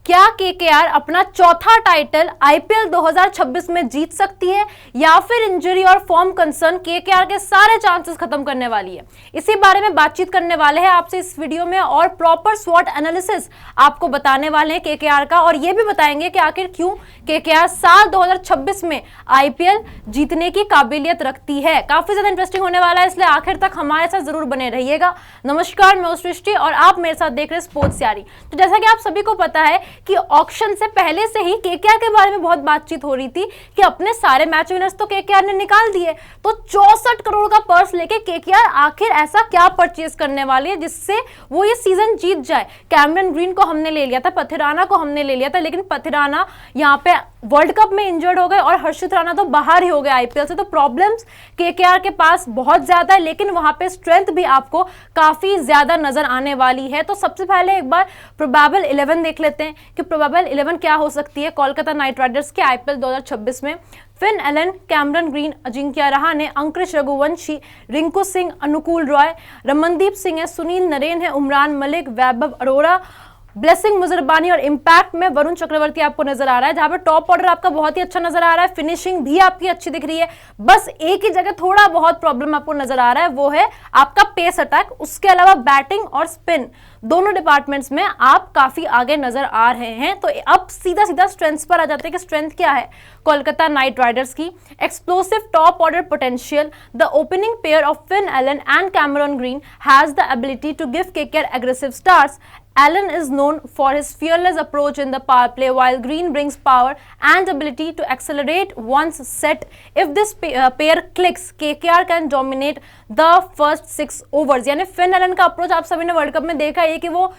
क्या केकेआर अपना चौथा टाइटल आईपीएल 2026 में जीत सकती है या फिर इंजरी और फॉर्म कंसर्न केकेआर के सारे चांसेस खत्म करने वाली है? इसी बारे में बातचीत करने वाले हैं आपसे इस वीडियो में और प्रॉपर स्वॉट एनालिसिस आपको बताने वाले हैं केकेआर का, और ये भी बताएंगे कि आखिर क्यों केकेआर साल 2026 में आईपीएल जीतने की काबिलियत रखती है। काफी ज्यादा इंटरेस्टिंग होने वाला है, इसलिए आखिर तक हमारे साथ जरूर बने रहिएगा। नमस्कार, मैं सृष्टि और आप मेरे साथ देख रहे हैं स्पोर्ट्स यारी। तो जैसा कि आप सभी को पता है कि ऑक्शन से पहले से ही केकेआर के बारे में बहुत बातचीत हो रही थी कि अपने सारे मैच विनर्स तो केकेआर ने निकाल दिए, तो 64 करोड़ का पर्स लेके केकेआर आखिर ऐसा क्या परचेज करने वाली है जिससे वो ये सीजन जीत जाए। कैमरन ग्रीन को हमने ले लिया था, पथिराना को हमने ले लिया था, लेकिन पथिराना यहाँ पे वर्ल्ड कप में इंजर्ड हो गए और हर्षित राणा तो बाहर ही हो गए आईपीएल से। तो प्रॉब्लम्स केकेआर के पास बहुत ज्यादा है, लेकिन वहां पे स्ट्रेंथ भी आपको काफी ज्यादा नजर आने वाली है। तो सबसे पहले एक बार प्रोबेबल 11 देख लेते हैं कि प्रोबेबल 11 क्या हो सकती है कोलकाता नाइट राइडर्स के आईपीएल 2026 में। Finn Allen, Cameron Green, Ajinkya Rahane, Ankush Raghuvanshi, Rinku Singh, Anukul Roy, Ramandeep Singh है, सुनील नरेन है, उमरान मलिक, वैभव अरोड़ा, ब्लेसिंग मुजरबानी और इंपैक्ट में वरुण चक्रवर्ती आपको नजर आ रहा है, जहां पे टॉप ऑर्डर आपका बहुत ही अच्छा नजर आ रहा है, फिनिशिंग भी आपकी अच्छी दिख रही है। बस एक ही जगह थोड़ा बहुत प्रॉब्लम आपको नजर आ रहा है, वो है आपका पेस अटैक। उसके अलावा बैटिंग और स्पिन दोनों डिपार्टमेंट्स में आप काफी आगे नजर आ रहे हैं। तो अब सीधा सीधा स्ट्रेंथ्स पर आ जाते हैं कि स्ट्रेंथ क्या है कोलकाता नाइट राइडर्स की। Explosive top order potential, the opening pair of Finn Allen and Cameron Green has the ability to give KKR aggressive starts. Allen is known for his fearless approach in the power play, while Green brings power and ability to accelerate once set. If this pair clicks, KKR can dominate the first 6 overs. यानी Finn Allen का approach आप सभी ने world cup में देखा है कि वो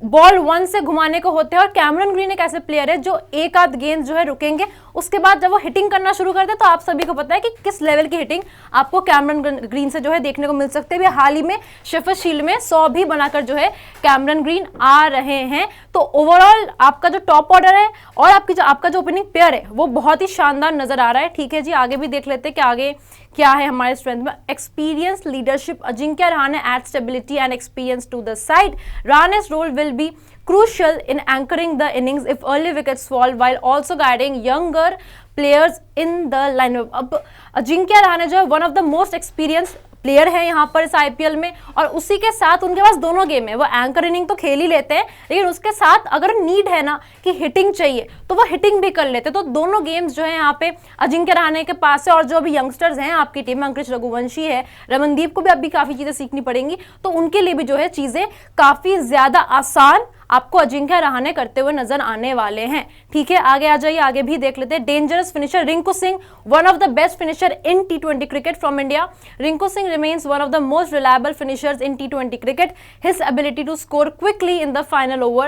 बॉल 1 से घुमाने को होते हैं, और कैमरन ग्रीन एक ऐसे प्लेयर है जो एक आध गेंद जो है रुकेंगे, उसके बाद जब वो हिटिंग करना शुरू करते हैं तो आप सभी को पता है कि किस लेवल की हिटिंग आपको कैमरन ग्रीन से जो है देखने को मिल सकते हैं। हाल ही में शेफर्ड शील्ड में 100 भी बनाकर जो है कैमरन ग्रीन आ रहे हैं। तो ओवरऑल आपका जो टॉप ऑर्डर है और आपका जो ओपनिंग पेयर है वो बहुत ही शानदार नजर आ रहा है। ठीक है जी, आगे भी देख लेते हैं कि आगे क्या है हमारे स्ट्रेंथ में। Experience leadership, Ajinkya Rahane add stability and experience to the side. Rahane's role will be crucial in anchoring the innings if early wickets fall, while also guiding younger players in the lineup. अब अजिंक्य रहाणे जो है one of the most experience player है यहाँ पर इस IPL में, और उसी के साथ उनके पास दोनों गेम है। वो एंकर इनिंग तो खेल ही लेते हैं, लेकिन उसके साथ अगर नीड है ना कि हिटिंग चाहिए तो वो हिटिंग भी कर लेते हैं। तो दोनों गेम्स जो है यहाँ पे अजिंक्य रहाणे के पास है, और जो अभी यंगस्टर्स हैं आपकी टीम में, अंकुश रघुवंशी है, रमनदीप को भी अभी काफी चीजें सीखनी पड़ेंगी, तो उनके लिए भी जो है चीजें काफी ज्यादा आसान आपको अजिंक्य रहाणे करते हुए नजर आने वाले हैं। ठीक है, आगे आ जाइए, आगे भी देख लेते हैं। Dangerous finisher, Rinku Singh, one of the best finisher in T20 cricket from India. Rinku Singh remains one of the most reliable finishers in T20 cricket. His ability to score quickly in the final over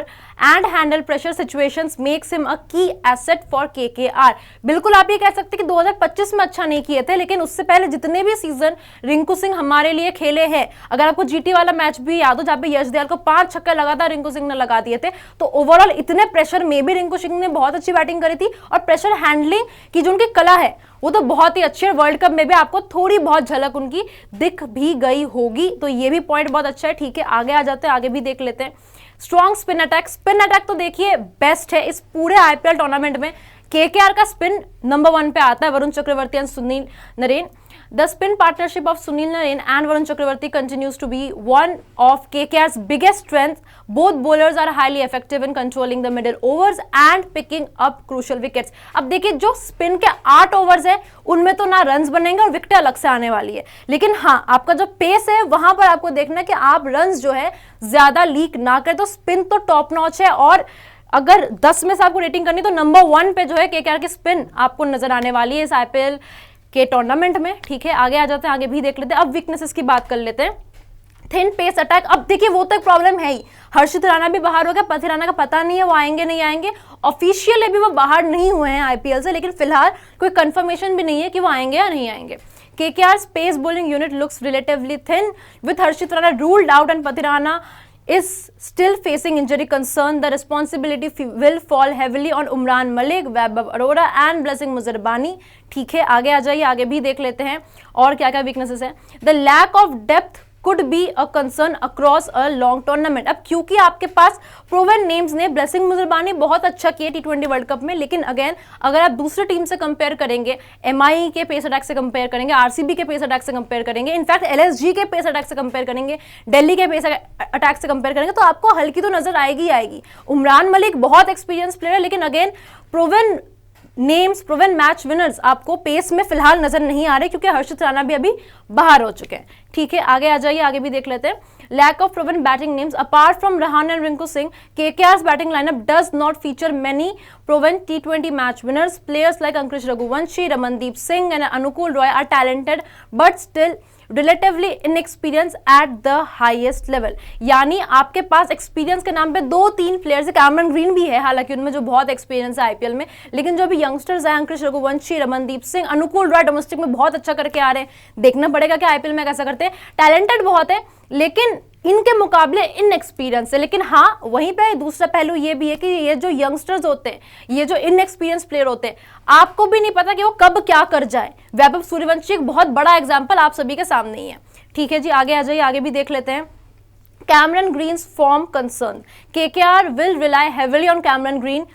and handle pressure situations makes him a key asset for KKR. बिल्कुल आप ये कह सकते हैं कि 2025 में अच्छा नहीं किए थे, लेकिन उससे पहले जितने भी सीजन रिंकू सिंह हमारे लिए खेले हैं, अगर आपको जीटी वाला मैच भी याद हो जहाँ पे यश दयाल को 5 छक्के लगातार रिंकू सिंह ने लगा दिए थे, तो ओवरऑल इतने प्रेशर में भी रिंकू सिंह ने बहुत अच्छी बैटिंग करी थी, और प्रेशर हैंडलिंग की जो उनकी कला है वो तो बहुत ही अच्छी है। वर्ल्ड कप में भी आपको थोड़ी बहुत झलक उनकी दिख भी गई होगी, तो ये भी पॉइंट बहुत अच्छा है। ठीक है, आगे आ जाते हैं, आगे भी देख लेते हैं। Strong spin attack, spin attack तो देखिए बेस्ट है इस पूरे आईपीएल टूर्नामेंट में। केकेआर का स्पिन नंबर 1 पे आता है, Varun Chakravarthy and Sunil Narine. The spin partnership of Sunil Narine and Varun Chakravarti continues to be one of KKR's biggest strengths. Both bowlers are highly effective in controlling the middle overs and picking up crucial wickets. अब देखिए जो spin के 8 overs है उनमें तो ना runs बनेंगे और विकेट अलग से आने वाली है, लेकिन हाँ आपका जो पेस है वहां पर आपको देखना है कि आप रन्स जो है ज्यादा लीक ना करें। तो स्पिन तो टॉप नॉच है, और अगर 10 में से आपको रेटिंग करनी तो नंबर 1 पे जो है केकेआर की स्पिन आपको नजर आने वाली है इस आईपीएल के टूर्नामेंट में। ठीक है, आगे आ जाते हैं, आगे भी देख लेते हैं। अब वीकनेसेस की बात कर लेते हैं। थिन पेस अटैक, अब देखिए वो तो एक प्रॉब्लम है ही, हर्षित राणा भी बाहर हो गया, पथिराना का पता नहीं है वो आएंगे नहीं आएंगे, ऑफिशियल अभी वो बाहर नहीं हुए हैं आईपीएल से, लेकिन फिलहाल कोई कंफर्मेशन भी नहीं है कि वो आएंगे या नहीं आएंगे। KKR's pace bowling unit looks relatively thin with Harshit Rana ruled out and Pathirana is still facing injury concern. The responsibility will fall heavily on Umran Malik, Vaibhav Arora and Blessing Muzerbani. ठीक है, आगे आ जाइए, आगे भी देख लेते हैं और क्या क्या वीकनेसेस हैं। The lack of depth could be a concern across a long tournament। अब क्योंकि आपके पास प्रूवन नेम्स ने, ब्लेसिंग मुजरबानी बहुत अच्छा किया T20 वर्ल्ड कप में, लेकिन अगेन अगर आप दूसरी टीम से कंपेयर करेंगे, MI के पेस अटैक से कंपेयर करेंगे, RCB के पेस अटैक से कंपेयर करेंगे, इनफैक्ट LSG के पेस अटैक से कंपेयर करेंगे, दिल्ली के पेस अटैक से कंपेयर करेंगे, तो आपको हल्की तो नजर आएगी आएगी। उमरान मलिक बहुत एक्सपीरियंस प्लेयर है, लेकिन again proven names, proven match winners आपको पेस में फिलहाल नजर नहीं आ रहे, क्योंकि हर्षित राणा भी अभी बाहर हो चुके हैं। ठीक है, आगे आ जाइए, आगे भी देख लेते हैं। Lack of proven batting names apart from Rahane and Rinku Singh, KKR's batting lineup does not feature many proven T20 match winners. Players like Ankush Raghuvanshi, Ramandeep Singh and Anukul Roy are talented but still relatively inexperience at the highest level. यानी आपके पास experience के नाम पे 2-3 players है, Cameron green भी है हालांकि उनमें जो बहुत एक्सपीरियंस है IPL में, लेकिन जो अभी यंगस्टर्स हैं, अंकुश रघुवंशी, रमनदीप सिंह, अनुकूल रॉय डोमेस्टिक में बहुत अच्छा करके आ रहे हैं, देखना पड़ेगा कि IPL में कैसा करते हैं। टैलेंटेड बहुत है, लेकिन इनके मुकाबले इनएक्सपीरियंस है। लेकिन हाँ, वहीं पे दूसरा पहलू ये भी है कि ये जो यंगस्टर्स होते हैं, ये जो इनएक्सपीरियंस प्लेयर होते हैं, आपको भी नहीं पता कि वो कब क्या कर जाए। वैभव सूर्यवंशी एक बहुत बड़ा एग्जांपल आप सभी के सामने ही है। ठीक है जी, आगे आ जाइए, आगे भी देख लेते हैं। Cameron Green's form concern, KKR will rely heavily on Cameron Green.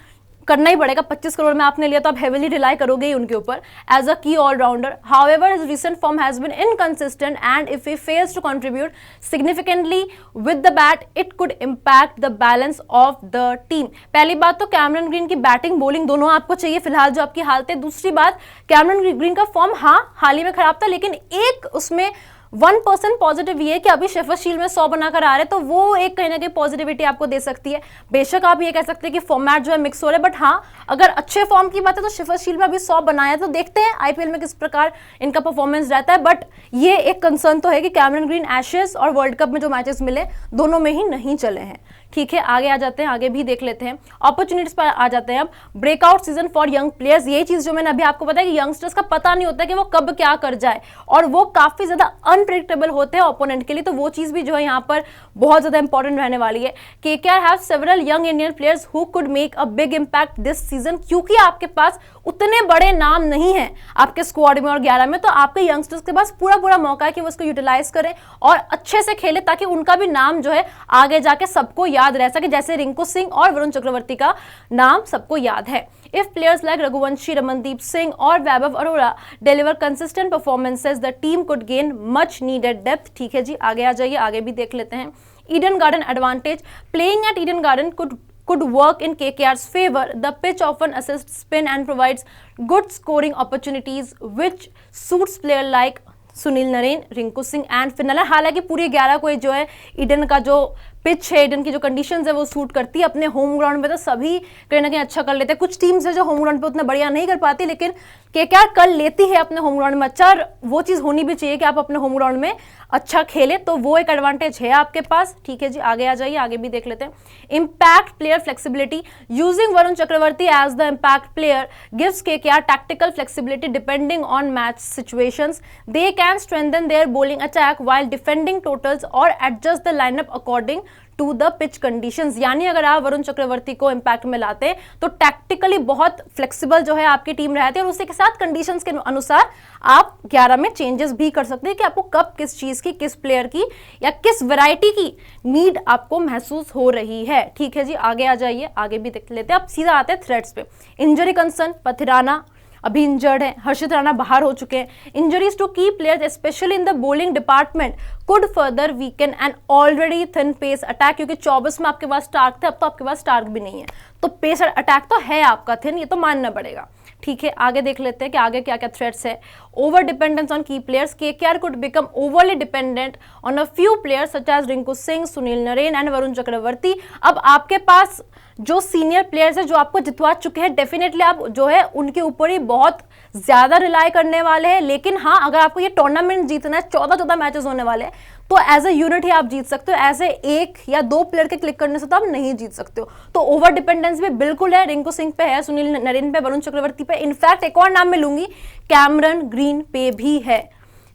करना ही पड़ेगा, 25 करोड़ में आपने लिया तो आप हेविली रिलाई करोगे ही उनके ऊपर as a key allrounder. However his recent form has been inconsistent and if he fails to contribute significantly with the bat it could impact the balance of the team. पहली बात तो Cameron Green की batting bowling दोनों आपको चाहिए फिलहाल जो आपकी हालत है। दूसरी बात, कैमरन ग्रीन का फॉर्म हाँ हाल ही में खराब था, लेकिन एक उसमें 1% पॉजिटिव ये है कि अभी शेफर्ड शील्ड में 100 बनाकर आ रहे हैं, तो वो एक कहीं ना कहीं पॉजिटिविटी आपको दे सकती है। बेशक आप ये कह सकते हैं कि फॉर्मेट जो है मिक्स हो रहा है, बट हाँ अगर अच्छे फॉर्म की बात है तो शेफर्ड शील्ड में अभी 100 बनाया, तो देखते हैं IPL में किस प्रकार इनका परफॉर्मेंस रहता है। बट ये एक कंसर्न तो है कि कैमरन ग्रीन एशेज और वर्ल्ड कप में जो मैचेस मिले दोनों में ही नहीं चले हैं। ठीक है, आगे आ जाते हैं, आगे भी देख लेते हैं। अपॉर्चुनिटीज पर आ जाते हैं अब। Breakout season for young players, ये चीज जो मैंने अभी आपको बताया कि यंगस्टर्स का पता नहीं होता कि वो कब क्या कर जाए, और वो काफी ज्यादा अनप्रेडिक्टेबल होते हैं ओपोनेंट के लिए, तो वो चीज भी जो है यहाँ पर बहुत ज्यादा इंपॉर्टेंट रहने वाली है। KKR have several young Indian players who could make a big impact this season, क्योंकि आपके पास उतने बड़े नाम नहीं है आपके स्क्वाड में और 11 में, तो आपके यंगस्टर्स के पास पूरा मौका है कि वो उसको यूटिलाइज करें और अच्छे से खेले, ताकि उनका भी नाम जो है आगे जाके सबको याद रह सके, जैसे रिंकू सिंह और वरुण चक्रवर्ती का नाम सबको याद है। If players like Raghuvanshi, Ramandeep Singh और वैभव Arora deliver consistent performances, the team could gain much needed depth। ठीक है जी, आगे आ जाइए, आगे भी देख लेते हैं। Eden Garden advantage, playing at Eden Garden could work in KKR's favor. The pitch often assists spin and provides good scoring opportunities, which suits player like Sunil Narine, Rinku Singh and Finn Allen. हालांकि पूरी 11 को जो है ईडन का जो पिच है, ईडन की जो कंडीशंस है वो सूट करती है। अपने होम ग्राउंड पे तो सभी कहीं ना कहीं अच्छा कर लेते हैं। कुछ टीम्स है जो होम ग्राउंड पे उतना बढ़िया नहीं कर पाती, लेकिन KKR कर लेती है अपने होम ग्राउंड में अच्छा, और वो चीज़ होनी भी चाहिए कि आप अपने होम ग्राउंड में अच्छा खेले, तो वो एक एडवांटेज है आपके पास। ठीक है जी, आगे आ जाइए, आगे भी देख लेते हैं। Impact player flexibility, using Varun Chakravarthy as the impact player gives KKR tactical flexibility depending on match situations. They can strengthen their bowling attack while defending totals or adjust the lineup according to the pitch conditions. यानी अगर आप वरुण चक्रवर्ती को impact में लाते हैं तो tactically बहुत flexible जो है आपकी टीम रहती है, और उसी के साथ कंडीशंस के अनुसार आप 11 में चेंजेस भी कर सकते हैं कि आपको कब किस चीज की, किस प्लेयर की या किस वैरायटी की नीड आपको महसूस हो रही है। ठीक है जी, आगे आ जाइए, आगे भी देख लेते हैं। अब सीधा आते हैं थ्रेड्स पे। इंजरी कंसर्न, पथिराना अभी इंजर्ड है, हर्षित राणा बाहर हो चुके हैं। Injuries to key players especially in the bowling department could further weaken an already thin pace attack, क्योंकि 24 में आपके पास स्टार्क थे, अब तो आपके पास स्टार्क भी नहीं है, तो पेस अटैक तो है आपका थिन, ये तो मानना पड़ेगा। ठीक है, आगे देख लेते हैं कि आगे क्या क्या थ्रेट्स है। Over dependence on key players, KKR could become overly dependent on a few players such as Rinku Singh, Sunil Narine and Varun Chakravarthy. अब आपके पास जो सीनियर प्लेयर्स है जो आपको जितवा चुके हैं, डेफिनेटली आप जो है उनके ऊपर ही बहुत ज्यादा रिलाई करने वाले हैं। लेकिन हाँ, अगर आपको ये टूर्नामेंट जीतना है, 14 मैचेस होने वाले हैं, तो एज ए यूनिट ही आप जीत सकते हो, ऐसे एक या दो प्लेयर के क्लिक करने से तो आप नहीं जीत सकते हो। तो ओवर डिपेंडेंस भी बिल्कुल है, रिंकू सिंह पे है, सुनील नरेन पे, वरुण चक्रवर्ती पे, इनफैक्ट एक और नाम मैं लूंगी, कैमरन ग्रीन पे भी है।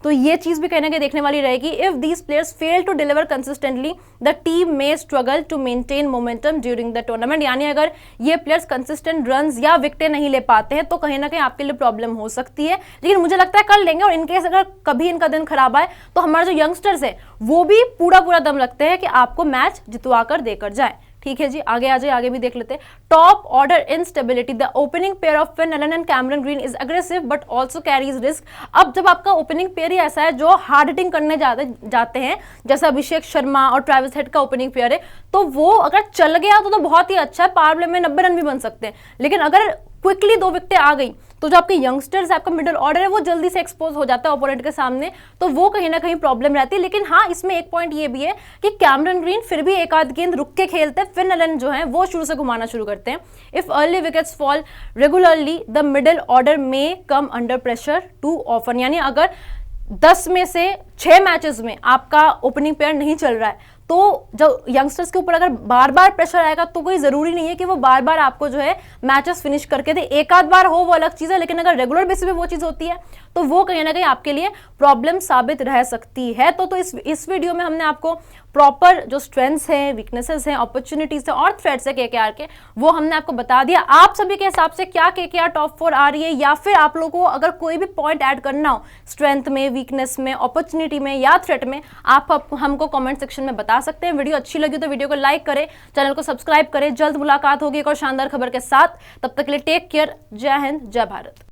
तो ये चीज भी कहीं ना कहीं देखने वाली रहेगी। If these players fail to deliver consistently the team may struggle to maintain momentum during the tournament, यानी अगर ये प्लेयर्स कंसिस्टेंट रन्स या विकेटें नहीं ले पाते हैं तो कहीं ना कहीं आपके लिए प्रॉब्लम हो सकती है, लेकिन मुझे लगता है कर लेंगे। और इनकेस अगर कभी इनका दिन खराब आए तो हमारे जो यंगस्टर्स है वो भी पूरा दम रखते हैं कि आपको मैच जितवा कर देकर जाए। ठीक है जी, आगे आ जाए, आगे भी देख लेते हैं। Top order instability, the opening pair of Finn Allen and Cameron green is aggressive but also carries risk. अब जब आपका ओपनिंग पेयर ही ऐसा है जो हार्ड हिटिंग करने जाते हैं, जैसे अभिषेक शर्मा और ट्रेविस हेड का ओपनिंग पेयर है, तो वो अगर चल गया तो बहुत ही अच्छा है, पावर प्ले में 90 रन भी बन सकते हैं। लेकिन अगर क्विकली 2 विकेटें आ गई तो जो आपके यंगस्टर्स है, आपका मिडिल ऑर्डर है, वो जल्दी से एक्सपोज हो जाता है ओपोनेंट के सामने, तो वो कहीं ना कहीं प्रॉब्लम रहती है। लेकिन हाँ, इसमें एक पॉइंट ये भी है कि कैमरन ग्रीन फिर भी एक आध गेंद रुक के खेलते हैं, फिन एलन जो है वो शुरू से घुमाना शुरू करते हैं। If early wickets fall regularly the middle order में come under pressure too often, यानी अगर 10 में से 6 मैचेस में आपका ओपनिंग पेयर नहीं चल रहा है तो जब यंगस्टर्स के ऊपर अगर बार बार प्रेशर आएगा तो कोई जरूरी नहीं है कि वो बार बार आपको जो है मैचेस फिनिश करके दे। एक आध बार हो वो अलग चीज है, लेकिन अगर रेगुलर बेसिस पे वो चीज होती है तो वो कहीं ना कहीं आपके लिए प्रॉब्लम साबित रह सकती है। तो इस वीडियो में हमने आपको प्रॉपर जो स्ट्रेंथ्स हैं, वीकनेसेस हैं, अपॉर्चुनिटीज हैं और थ्रेट्स है केकेआर के, वो हमने आपको बता दिया। आप सभी के हिसाब से क्या केकेआर टॉप 4 आ रही है, या फिर आप लोगों को अगर कोई भी पॉइंट ऐड करना हो स्ट्रेंथ में, वीकनेस में, अपॉर्चुनिटी में या थ्रेट में, आप हमको कमेंट सेक्शन में बता सकते हैं। वीडियो अच्छी लगी तो वीडियो को लाइक करें, चैनल को सब्सक्राइब करें। जल्द मुलाकात होगी एक और शानदार खबर के साथ, तब तक के लिए टेक केयर। जय हिंद, जय भारत।